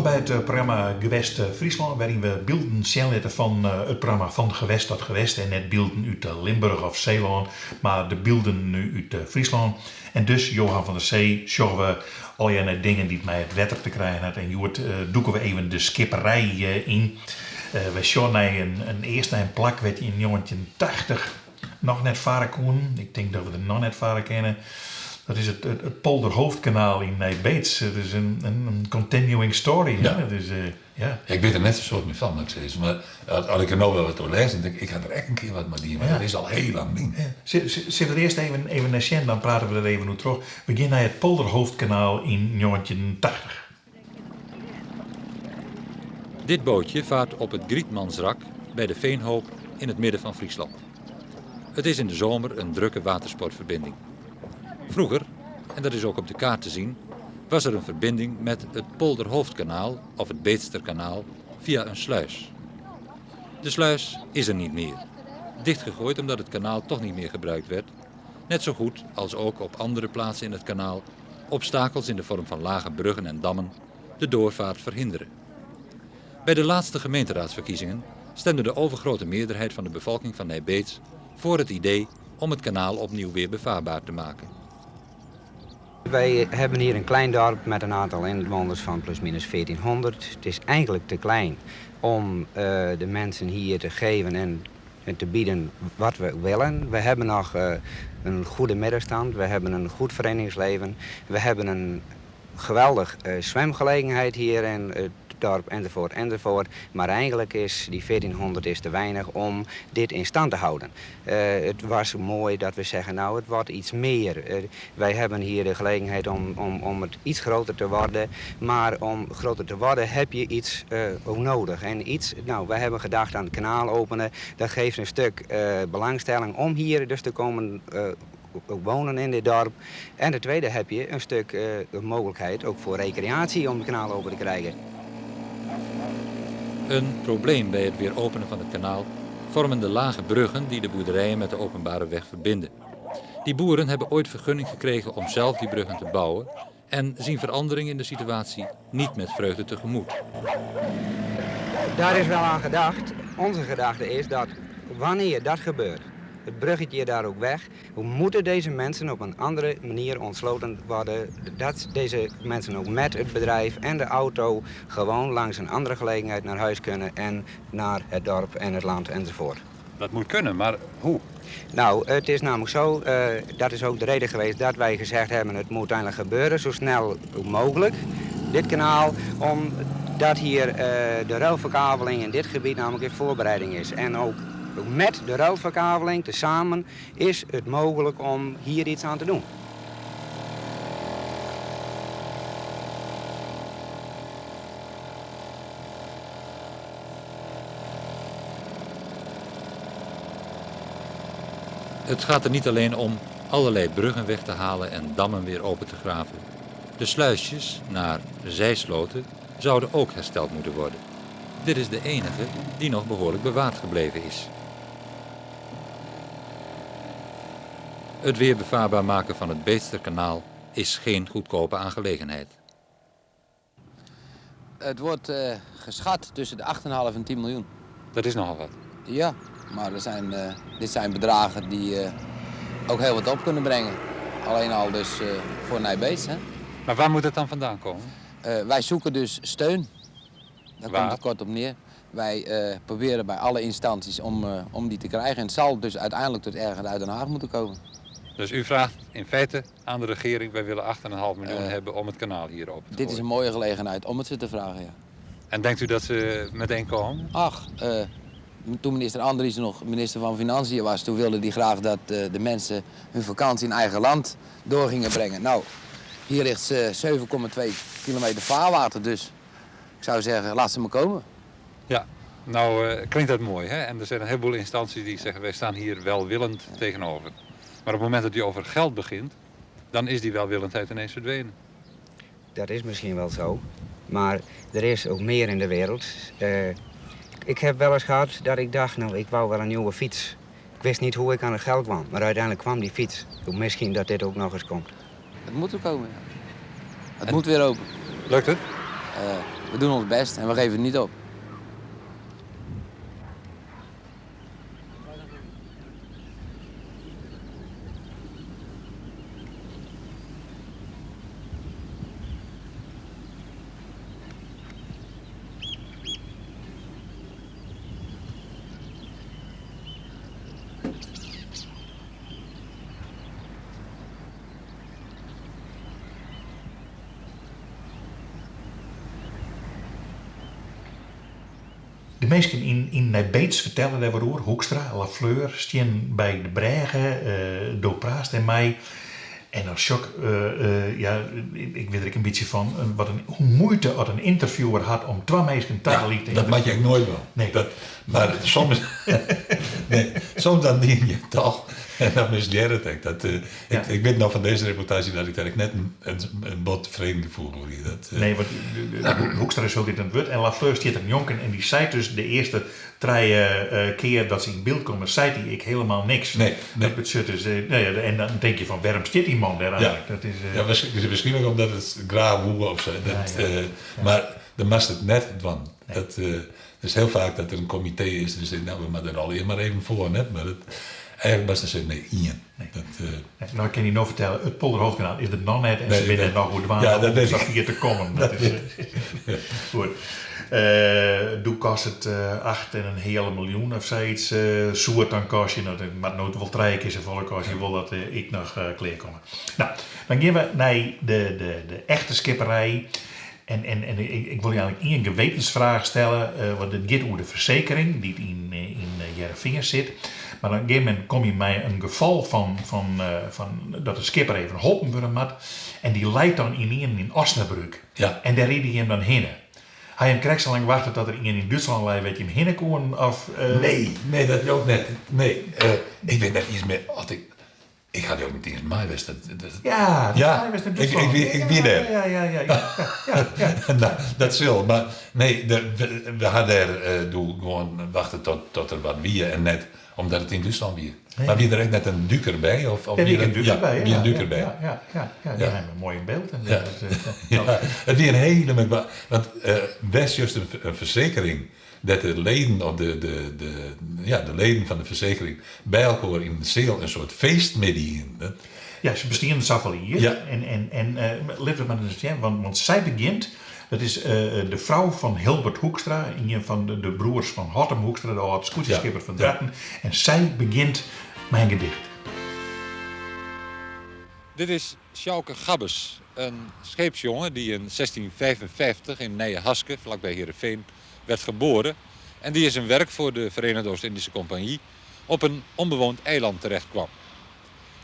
bij het programma Gewest Friesland, waarin we beelden zien van het programma van gewest tot gewest. En net beelden uit Limburg of Zeeland, maar de beelden nu uit Friesland. En dus, Johan van der Zee, zorgen we al je dingen die met het wetter te krijgen had. En Joert, doeken we even de skipperij in. We zien een eerste plak werd in 1980 nog net varen kon. Ik denk dat we het nog net varen kennen. Dat is het Polderhoofdkanaal in Nijbeets. Het is een continuing story. Ja. Dus, ja. Ik weet er net zo soort meer van, moet ik zeggen. Maar als ik er nou wel wat door lees, dan denk ik ga er echt een keer wat met die. Maar dat is al heel lang niet. Ja. Zullen we eerst even naar Sjen, dan praten we er even over terug. We beginnen naar het Polderhoofdkanaal in 1980. Dit bootje vaart op het Grietmansrak bij de Veenhoop in het midden van Friesland. Het is in de zomer een drukke watersportverbinding. Vroeger, en dat is ook op de kaart te zien, was er een verbinding met het Polderhoofdkanaal of het Beetsterkanaal via een sluis. De sluis is er niet meer. Dichtgegooid omdat het kanaal toch niet meer gebruikt werd. Net zo goed als ook op andere plaatsen in het kanaal obstakels in de vorm van lage bruggen en dammen de doorvaart verhinderen. Bij de laatste gemeenteraadsverkiezingen stemde de overgrote meerderheid van de bevolking van Nijbeets voor het idee om het kanaal opnieuw weer bevaarbaar te maken. Wij hebben hier een klein dorp met een aantal inwoners van plusminus 1400. Het is eigenlijk te klein om de mensen hier te geven en te bieden wat we willen. We hebben nog een goede middenstand, we hebben een goed verenigingsleven. We hebben een geweldig zwemgelegenheid hier in het dorp enzovoort. Maar eigenlijk is die 1400 is te weinig om dit in stand te houden. Het was mooi dat we zeggen, nou het wordt iets meer. Wij hebben hier de gelegenheid om het iets groter te worden. Maar om groter te worden heb je iets ook nodig. En iets, nou wij hebben gedacht aan het kanaal openen. Dat geeft een stuk belangstelling om hier dus te komen ook wonen in dit dorp. En de tweede heb je een stuk mogelijkheid ook voor recreatie om het kanaal open te krijgen. Een probleem bij het weer openen van het kanaal vormen de lage bruggen die de boerderijen met de openbare weg verbinden. Die boeren hebben ooit vergunning gekregen om zelf die bruggen te bouwen en zien verandering in de situatie niet met vreugde tegemoet. Daar is wel aan gedacht. Onze gedachte is dat wanneer dat gebeurt, het bruggetje daar ook weg, we moeten deze mensen op een andere manier ontsloten worden. Dat deze mensen ook met het bedrijf en de auto gewoon langs een andere gelegenheid naar huis kunnen en naar het dorp en het land enzovoort. Dat moet kunnen, maar hoe? Nou, het is namelijk zo, dat is ook de reden geweest dat wij gezegd hebben het moet uiteindelijk gebeuren, zo snel mogelijk. Dit kanaal, omdat hier de ruilverkaveling in dit gebied namelijk in voorbereiding is. En ook met de ruilverkaveling tezamen is het mogelijk om hier iets aan te doen. Het gaat er niet alleen om allerlei bruggen weg te halen en dammen weer open te graven. De sluisjes naar zijsloten zouden ook hersteld moeten worden. Dit is de enige die nog behoorlijk bewaard gebleven is. Het weer bevaarbaar maken van het Beetsterkanaal is geen goedkope aangelegenheid. Het wordt geschat tussen de 8,5 en 10 miljoen. Dat is nogal wat. Ja, maar dit zijn bedragen die ook heel wat op kunnen brengen. Alleen al dus voor Nijbeets. Hè? Maar waar moet het dan vandaan komen? Wij zoeken dus steun. Daar Waar? komt het kort op neer. Wij proberen bij alle instanties om die te krijgen. En het zal dus uiteindelijk tot ergens uit Den Haag moeten komen. Dus u vraagt in feite aan de regering, wij willen 8,5 miljoen hebben om het kanaal hier open te Dit is gooien. een mooie gelegenheid om het ze te vragen, ja. En denkt u dat ze meteen komen? Ach, toen minister Andriessen nog minister van Financiën was, toen wilde hij graag dat de mensen hun vakantie in eigen land door gingen brengen. Nou, hier ligt 7,2 kilometer vaarwater, dus ik zou zeggen, laat ze maar komen. Ja, nou klinkt dat mooi, hè? En er zijn een heleboel instanties die zeggen, wij staan hier welwillend tegenover. Maar op het moment dat u over geld begint, dan is die welwillendheid ineens verdwenen. Dat is misschien wel zo, maar er is ook meer in de wereld. Ik heb wel eens gehad dat ik dacht, nou, ik wou wel een nieuwe fiets. Ik wist niet hoe ik aan het geld kwam, maar uiteindelijk kwam die fiets. Misschien dat dit ook nog eens komt. Het moet er komen, ja. Het moet weer open. Lukt het? We doen ons best en we geven het niet op. De mensen in Nijbeets vertellen daarover, Hoekstra, Lafleur, staan bij de Bregen, Dopraast en mij. En dan shock, ik weet er een beetje van, hoe moeite had een interviewer had om twee mensen tegelijk te dat maak je nooit wel. Nee. Maar soms, soms dan dien je toch. En dan misleer het echt. Ik weet nog van deze reportage dat ik daar net een bot vreemde voel. Nee, want Hoekstra is zo dit aan het woord. En Lafleur stiet een jonken en die zei dus de eerste drie keer dat ze in beeld komen, zei hij ik helemaal niks. Nee. En dan denk je van, waarom stiet die man daar eigenlijk? Ja. Dat is, misschien ook omdat het graag woe of zo. Maar dan mast het net van. Nee. Het is heel vaak dat er een comité is en ze zeggen, nou, we maken er al maar even voor net. Maar eigenlijk was er zo, nee, Ian. Nee. Nou, ik kan je nog vertellen, het Polderhoofdkanaal is er nog net en ze binnen nog goed waan om hier te komen. Dat is goed. Doe kost het 8,5 miljoen of zoiets. Soert dan kost je, maar nooit wel 3 keer zoveel kost je wil dat ik nog klaar komen. Nou, dan gaan we naar de echte skipperij. En ik wil je eigenlijk één gewetensvraag stellen, want het gaat over de verzekering die in Heerenveen zit. Maar op een gegeven moment kom je bij een geval van dat de skipper even geholpen worden moet. En die leidt dan in Osnabrück. Ja. En daar reed hij hem dan heen. Hij krijgt zo lang wachten dat er iemand in Duitsland leidt, weet je hem heen komen? Nee, dat ook net. Nee, ik weet net iets meer. Ik had ook niet eens mij wist. Ja, ik weet het. Ja. Nou, dat is wel. Maar nee, we hadden er gewoon wachten tot er wat wie en net omdat het in Duitsland weer. Nee. Maar wie er echt net een duiker bij? Of wie een duiker bij? Wie een duiker bij? Ja, die hebben een mooi beeld. En het weer een hele. Want West juist een verzekering. Dat de leden of de leden van de verzekering bij elkaar in de zeel een soort feestmiddag. Ja, ze besteden het al hier. Ja. En let op maar eens, want zij begint. Dat is de vrouw van Hilbert Hoekstra, een van de broers van Hartem Hoekstra, de oud-scootieschipper van Drachten. Ja. En zij begint mijn gedicht. Dit is Sjouke Gabbes, een scheepsjongen die in 1655 in Nijenhaske, vlakbij Heerenveen, werd geboren. En die in zijn werk voor de Verenigde Oost-Indische Compagnie op een onbewoond eiland terecht kwam.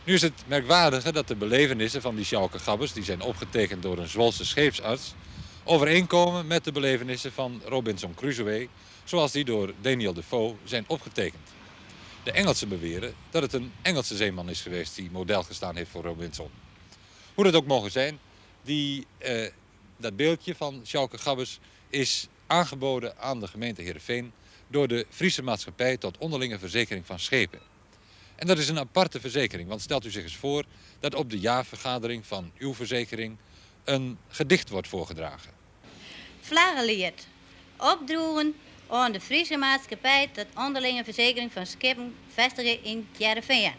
Nu is het merkwaardige dat de belevenissen van die Sjouke Gabbes, die zijn opgetekend door een Zwolse scheepsarts, overeenkomen met de belevenissen van Robinson Crusoe, zoals die door Daniel Defoe zijn opgetekend. De Engelsen beweren dat het een Engelse zeeman is geweest die model gestaan heeft voor Robinson. Hoe dat ook mogen zijn, dat beeldje van Sjouke Gabbes is aangeboden aan de gemeente Heerenveen door de Friese Maatschappij tot onderlinge verzekering van schepen. En dat is een aparte verzekering, want stelt u zich eens voor dat op de jaarvergadering van uw verzekering een gedicht wordt voorgedragen. Vlaggenlied. Opdroegen aan de Friese Maatschappij tot onderlinge verzekering van schepen vestigen in Heerenveen.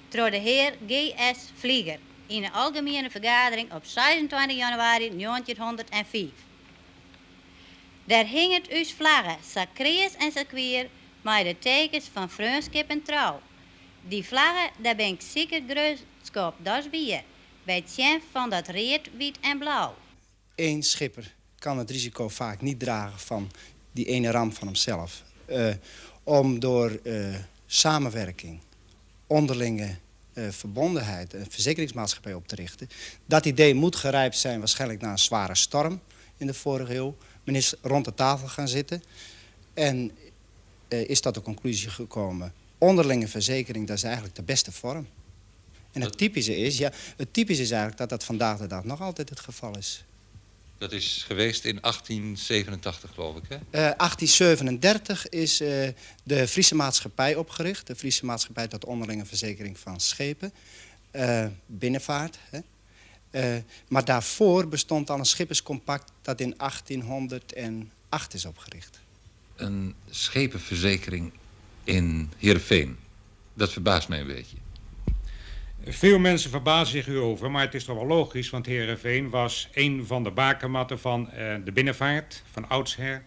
Door de heer G.S. Vlieger in een algemene vergadering op 26 januari 1905. Daar hing het uw vlaggen, sacrees en sacquier, met de tekens van vriendschap en trouw. Die vlaggen, daar ben ik zeker grootschap, dat is weer, bij het zien van dat reed, wit en blauw. Eén schipper kan het risico vaak niet dragen van die ene ramp van hemzelf. Om door samenwerking, onderlinge verbondenheid, een verzekeringsmaatschappij op te richten. Dat idee moet gerijpt zijn waarschijnlijk na een zware storm in de vorige eeuw. Men is rond de tafel gaan zitten en is tot de conclusie gekomen, onderlinge verzekering, dat is eigenlijk de beste vorm. En het typische is eigenlijk dat vandaag de dag nog altijd het geval is. Dat is geweest in 1887, geloof ik, hè? 1837 is de Friese Maatschappij opgericht. De Friese Maatschappij tot onderlinge verzekering van schepen. Binnenvaart. Hè. Maar daarvoor bestond al een schipperscompact dat in 1808 is opgericht. Een schepenverzekering in Heerenveen. Dat verbaast mij een beetje. Veel mensen verbazen zich hierover, maar het is toch wel logisch, want Heerenveen was een van de bakermatten van de binnenvaart, van oudsher.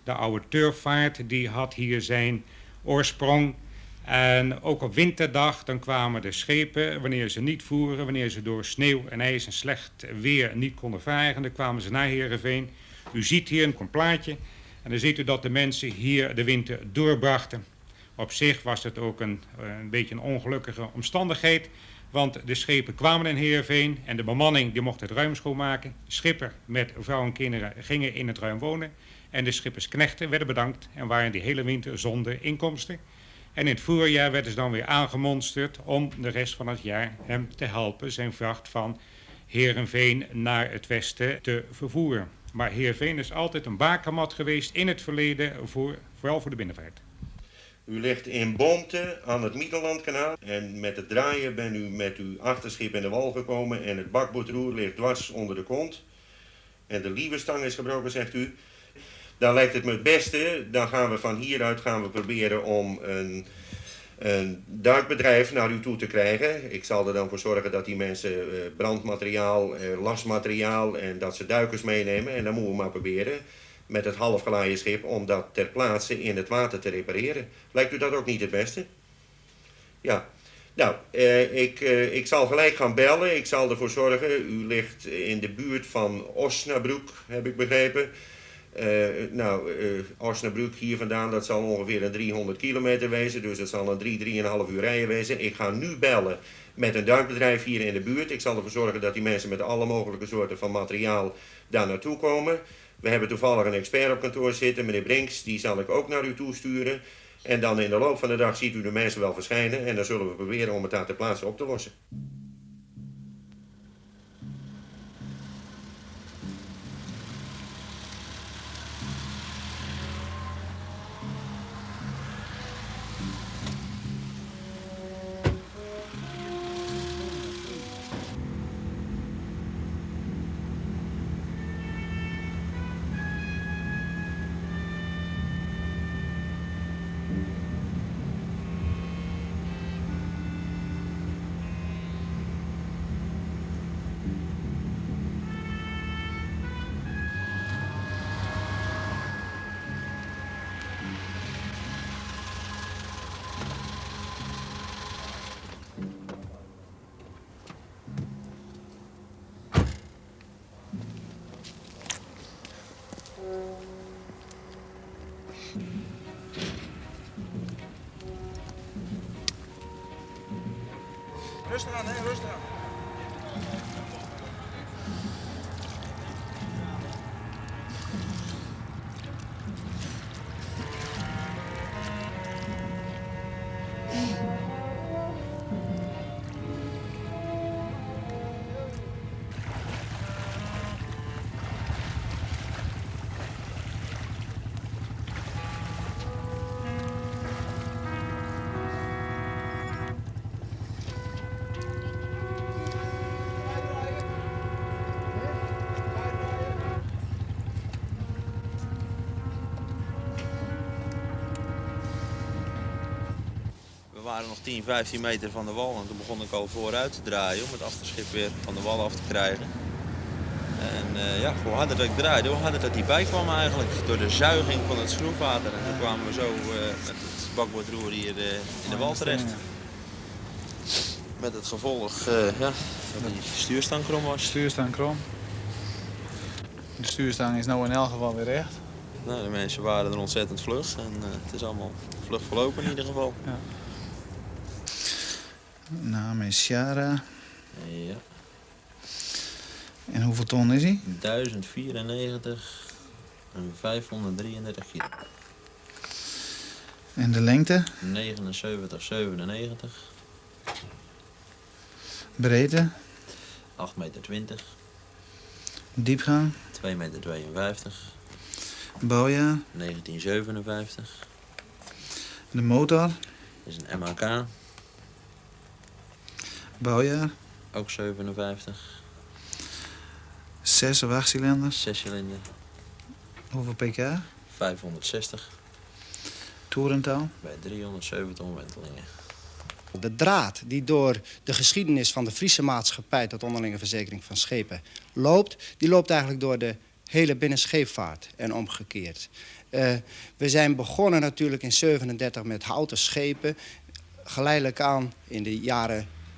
De oude turfvaart, die had hier zijn oorsprong. En ook op winterdag, dan kwamen de schepen, wanneer ze niet voeren, wanneer ze door sneeuw en ijs en slecht weer niet konden varen, dan kwamen ze naar Heerenveen. U ziet hier een plaatje en dan ziet u dat de mensen hier de winter doorbrachten. Op zich was het ook een beetje een ongelukkige omstandigheid, want de schepen kwamen in Heerenveen en de bemanning die mocht het ruim schoonmaken. De schipper met vrouw en kinderen gingen in het ruim wonen en de schippersknechten werden bedankt en waren die hele winter zonder inkomsten. En in het voorjaar werden ze dan weer aangemonsterd om de rest van het jaar hem te helpen zijn vracht van Heerenveen naar het westen te vervoeren. Maar Heerenveen is altijd een bakermat geweest in het verleden, vooral voor de binnenvaart. U ligt in Boomte aan het Middellandkanaal en met het draaien bent u met uw achterschip in de wal gekomen en het bakboordroer ligt dwars onder de kont. En de lieverstang is gebroken, zegt u. Dan lijkt het me het beste, dan gaan we van hieruit proberen om een duikbedrijf naar u toe te krijgen. Ik zal er dan voor zorgen dat die mensen brandmateriaal, lasmateriaal en dat ze duikers meenemen. En dan moeten we maar proberen met het halfgelaaien schip om dat ter plaatse in het water te repareren. Lijkt u dat ook niet het beste? Ja. Nou, ik zal gelijk gaan bellen. Ik zal ervoor zorgen. U ligt in de buurt van Osnabrück, heb ik begrepen. Osnabrück hier vandaan, dat zal ongeveer een 300 kilometer wezen. Dus dat zal een 3,5 uur rijden wezen. Ik ga nu bellen met een duikbedrijf hier in de buurt. Ik zal ervoor zorgen dat die mensen met alle mogelijke soorten van materiaal daar naartoe komen. We hebben toevallig een expert op kantoor zitten, meneer Brinks. Die zal ik ook naar u toesturen. En dan in de loop van de dag ziet u de mensen wel verschijnen. En dan zullen we proberen om het daar ter plaatse op te lossen. Rustig aan, hè, rustig aan. We waren nog 10, 15 meter van de wal en toen begon ik al vooruit te draaien om het achterschip weer van de wal af te krijgen. En hoe harder dat ik draaide, hoe harder dat die bij kwam eigenlijk. Door de zuiging van het schroefwater. En toen kwamen we zo met het bakboordroer hier in de wal terecht. Met het gevolg dat die stuurstang krom was. Stuurstang krom. De stuurstang is nou in elk geval weer recht. Nou, de mensen waren er ontzettend vlug en het is allemaal vlug verlopen in ieder geval. Ja. Naam is Sjara. Ja. En hoeveel ton is hij? 1094 en 533 kilo. En de lengte? 79, 97. Breedte? 8,20 meter. Diepgang? 2,52 meter. Bouwjaar? 1957. De motor? Dat is een MHK. Bouwjaar? Ook 57. 6 of 8 cilinders? 6 cilinder. Hoeveel pk? 560 toerental? bij 370 omwentelingen. De draad die door de geschiedenis van de Friese maatschappij tot onderlinge verzekering van schepen loopt, die loopt eigenlijk door de hele binnenscheepvaart en omgekeerd. We zijn begonnen natuurlijk in 1937 met houten schepen. Geleidelijk aan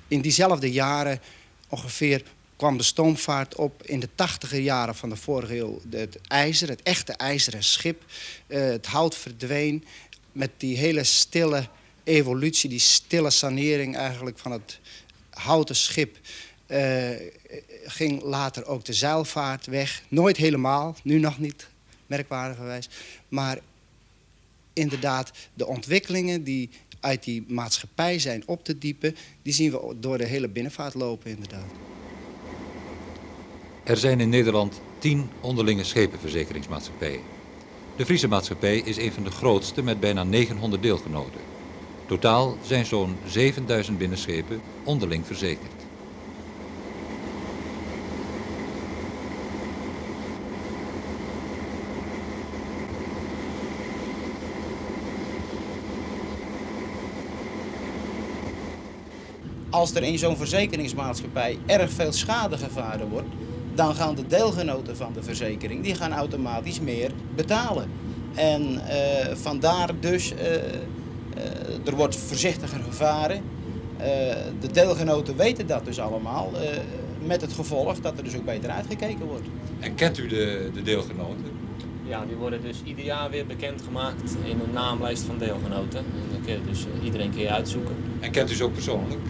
in diezelfde jaren ongeveer kwam de stoomvaart op. In de 80e jaren van de vorige eeuw het echte ijzeren schip. Het hout verdween met die hele stille evolutie, die stille sanering eigenlijk van het houten schip. Ging later ook de zeilvaart weg. Nooit helemaal, nu nog niet, merkwaardigerwijs. Maar inderdaad, de ontwikkelingen die uit die maatschappij zijn op te diepen, die zien we door de hele binnenvaart lopen inderdaad. Er zijn in Nederland 10 onderlinge schepenverzekeringsmaatschappijen. De Friese maatschappij is een van de grootste met bijna 900 deelgenoten. Totaal zijn zo'n 7000 binnenschepen onderling verzekerd. Als er in zo'n verzekeringsmaatschappij erg veel schade gevaren wordt, dan gaan de deelgenoten van de verzekering die gaan automatisch meer betalen. En vandaar dus, er wordt voorzichtiger gevaren. De deelgenoten weten dat dus allemaal, met het gevolg dat er dus ook beter uitgekeken wordt. En kent u de deelgenoten? Ja, die worden dus ieder jaar weer bekendgemaakt in een naamlijst van deelgenoten. En dan kun je dus iedereen keer uitzoeken. En kent u ze ook persoonlijk?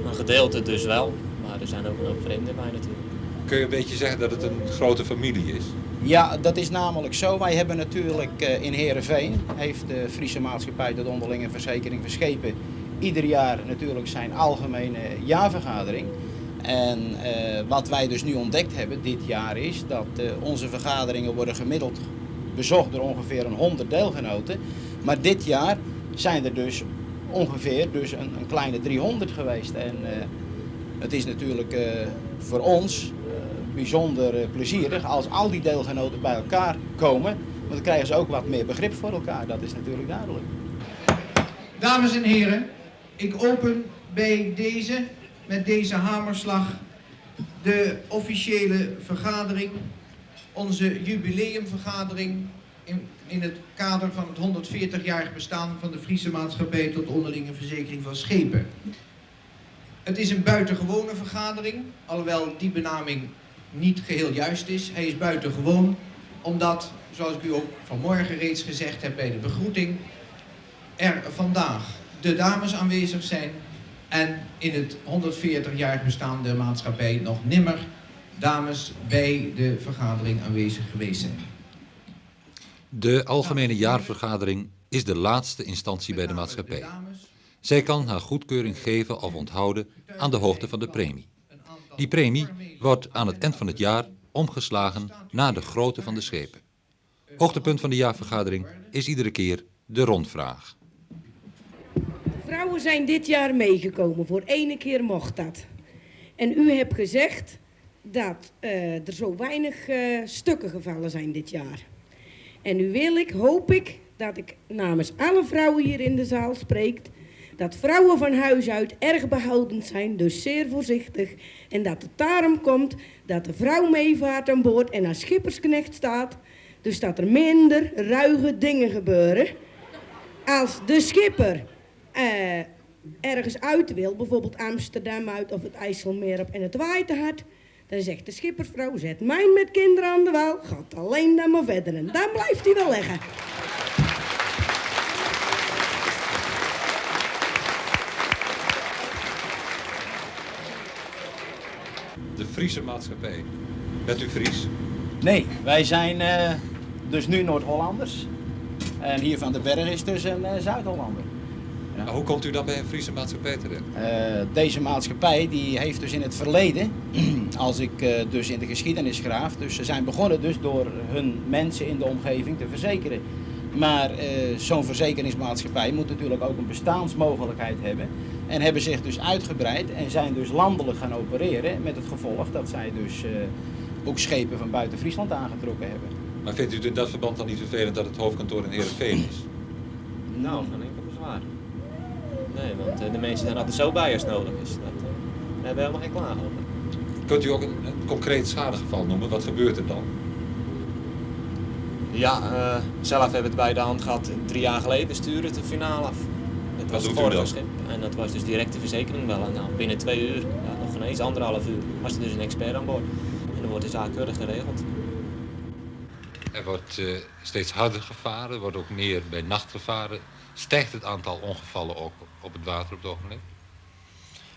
Een gedeelte dus wel, maar er zijn ook een hoop vreemden bij natuurlijk. Kun je een beetje zeggen dat het een grote familie is? Ja, dat is namelijk zo. Wij hebben natuurlijk in Heerenveen, heeft de Friese maatschappij tot onderlinge verzekering van schepen, ieder jaar natuurlijk zijn algemene jaarvergadering. En wat wij dus nu ontdekt hebben dit jaar is dat onze vergaderingen worden gemiddeld bezocht door ongeveer 100 deelgenoten. Maar dit jaar zijn er dus ongeveer een kleine 300 geweest. En het is natuurlijk voor ons bijzonder plezierig als al die deelgenoten bij elkaar komen. Want dan krijgen ze ook wat meer begrip voor elkaar, dat is natuurlijk duidelijk. Dames en heren, ik open bij met deze hamerslag de officiële vergadering, onze jubileumvergadering in het kader van het 140-jarig bestaan van de Friese maatschappij tot onderlinge verzekering van schepen. Het is een buitengewone vergadering, alhoewel die benaming niet geheel juist is. Hij is buitengewoon omdat, zoals ik u ook vanmorgen reeds gezegd heb bij de begroeting, er vandaag de dames aanwezig zijn en in het 140-jarig bestaan der maatschappij nog nimmer dames bij de vergadering aanwezig geweest zijn. De algemene jaarvergadering is de laatste instantie bij de maatschappij. Zij kan haar goedkeuring geven of onthouden aan de hoogte van de premie. Die premie wordt aan het eind van het jaar omgeslagen naar de grootte van de schepen. Hoogtepunt van de jaarvergadering is iedere keer de rondvraag. Vrouwen zijn dit jaar meegekomen, voor ene keer mocht dat. En u hebt gezegd dat er zo weinig stukken gevallen zijn dit jaar. En nu hoop ik dat ik namens alle vrouwen hier in de zaal spreek, dat vrouwen van huis uit erg behoudend zijn, dus zeer voorzichtig. En dat het daarom komt dat de vrouw meevaart aan boord en als schippersknecht staat. Dus dat er minder ruige dingen gebeuren. Als de schipper ergens uit wil, bijvoorbeeld Amsterdam uit of het IJsselmeer op en het waait te hard, dan zegt de schippersvrouw, zet mij met kinderen aan de wal, gaat alleen dan maar verder en dan blijft hij wel liggen. De Friese maatschappij. Bent u Fries? Nee, wij zijn dus nu Noord-Hollanders. En hier van de Berg is dus een Zuid-Hollander. Ja. Hoe komt u dan bij een Friese maatschappij terecht? Deze maatschappij die heeft dus in het verleden, als ik dus in de geschiedenis graaf, dus ze zijn begonnen dus door hun mensen in de omgeving te verzekeren. Maar zo'n verzekeringsmaatschappij moet natuurlijk ook een bestaansmogelijkheid hebben. En hebben zich dus uitgebreid en zijn dus landelijk gaan opereren met het gevolg dat zij dus ook schepen van buiten Friesland aangetrokken hebben. Maar vindt u in dat verband dan niet vervelend dat het hoofdkantoor in Heerenveen is? Nou, geen enkel bezwaar. Nee, want de mensen zijn altijd zo bij als nodig is. Daar hebben we helemaal geen klagen over. Kunt u ook een concreet schadegeval noemen? Wat gebeurt er dan? Ja, zelf hebben we het bij de hand gehad 3 jaar geleden, sturen het de finale af. Dat was het vorige schip. En dat was dus direct de verzekering wel. En nou, binnen 2 uur, ja, nog ineens 1,5 uur, was er dus een expert aan boord. En dan wordt de zaak keurig geregeld. Er wordt steeds harder gevaren, er wordt ook meer bij nacht gevaren. Stijgt het aantal ongevallen ook op het water op het ogenblik?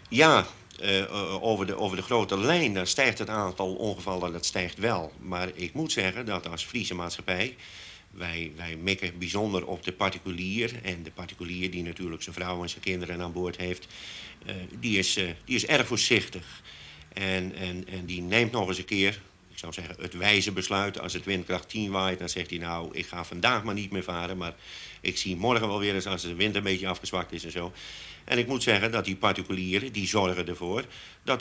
Ja, over de grote lijn dan stijgt het aantal ongevallen, dat stijgt wel. Maar ik moet zeggen dat als Friese maatschappij, wij mikken bijzonder op de particulier. En de particulier die natuurlijk zijn vrouw en zijn kinderen aan boord heeft, die is erg voorzichtig. En die neemt nog eens een keer, ik zou zeggen, het wijze besluit. Als het windkracht 10 waait, dan zegt hij nou, ik ga vandaag maar niet meer varen. Maar ik zie morgen wel weer eens als de wind een beetje afgezwakt is en zo. En ik moet zeggen dat die particulieren, die zorgen ervoor dat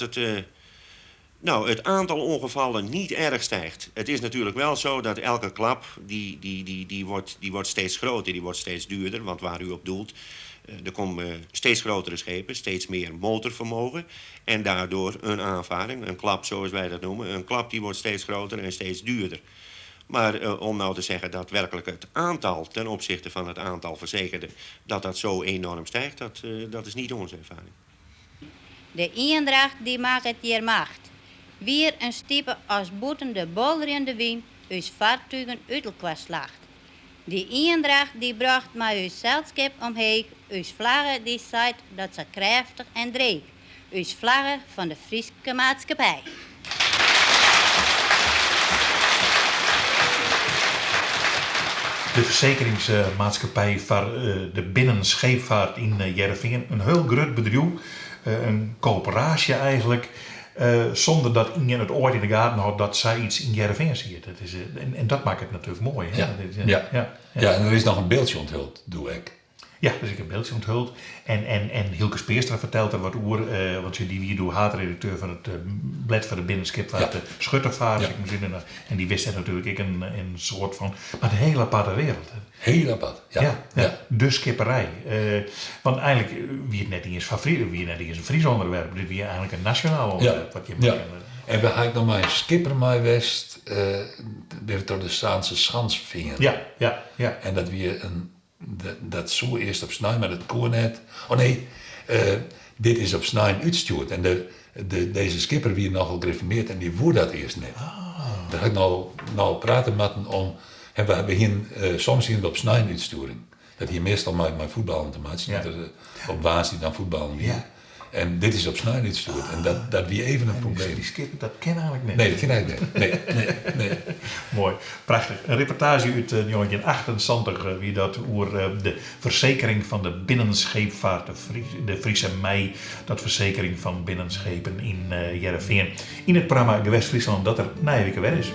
het aantal ongevallen niet erg stijgt. Het is natuurlijk wel zo dat elke klap, die wordt steeds groter, die wordt steeds duurder. Want waar u op doelt, er komen steeds grotere schepen, steeds meer motorvermogen. En daardoor een aanvaring, een klap zoals wij dat noemen, een klap die wordt steeds groter en steeds duurder. Maar om nou te zeggen dat werkelijk het aantal ten opzichte van het aantal verzekerden, dat zo enorm stijgt, dat is niet onze ervaring. De eendracht die maakt het hier macht. Weer een stiepe als boeten de bolder in de wind, uw vaartuigen uit elkaar slacht. Die eendracht die bracht maar uw zeilschip omheen, uw vlaggen die zei dat ze krachtig en dreef. Uw vlaggen van de Friese maatschappij. De verzekeringsmaatschappij voor de binnenscheepvaart in Heerenveen. Een heel groot bedrijf, een coöperatie eigenlijk. Zonder dat iedereen het ooit in de gaten had dat zij iets in Heerenveen ziet. En dat maakt het natuurlijk mooi. Hè? Ja, en er is nog een beeldje onthuld, doe ik. Ja, dus ik heb een beeldje onthuld. En Hilke Speerstra vertelt er wat over, want die wie door haatredacteur van het blad van de binnenschipvaart, de Schuttervaart. Ja. En die wist er natuurlijk ik een soort van, maar de hele aparte wereld. Heel apart, ja. De schipperij. Want eigenlijk, wie het net niet eens favoriet, wie het net niet eens een Fries onderwerp, dit wie eigenlijk een nationaal onderwerp. Wat je En we hadden nog maar een schipper mij west, weer door de Saanse Schans vingen. Ja. En dat weer dat zo eerst op snij met het koornet. Oh nee, dit is op snij uitgestuurd. En deze skipper weer nogal gereformeerd en die woer dat eerst net. Daar ga ik nou praten met hem om. En we hebben soms hier op snij uitsturing. Dat hier meestal met voetballen te maken. Ja. Op waas die dan voetballen weer. Ja. En dit is op snij uitgestuurd. En dat weer even een probleem. Die skipper, dat ken eigenlijk niet. Nee, dat ken eigenlijk niet. Nee. Mooi, prachtig. Een reportage uit 1978, wie dat over de verzekering van de binnenscheepvaart, de Friese Mei, dat verzekering van binnenschepen in Heerenveen. In het programma Gewest Friesland dat er na een week weer is.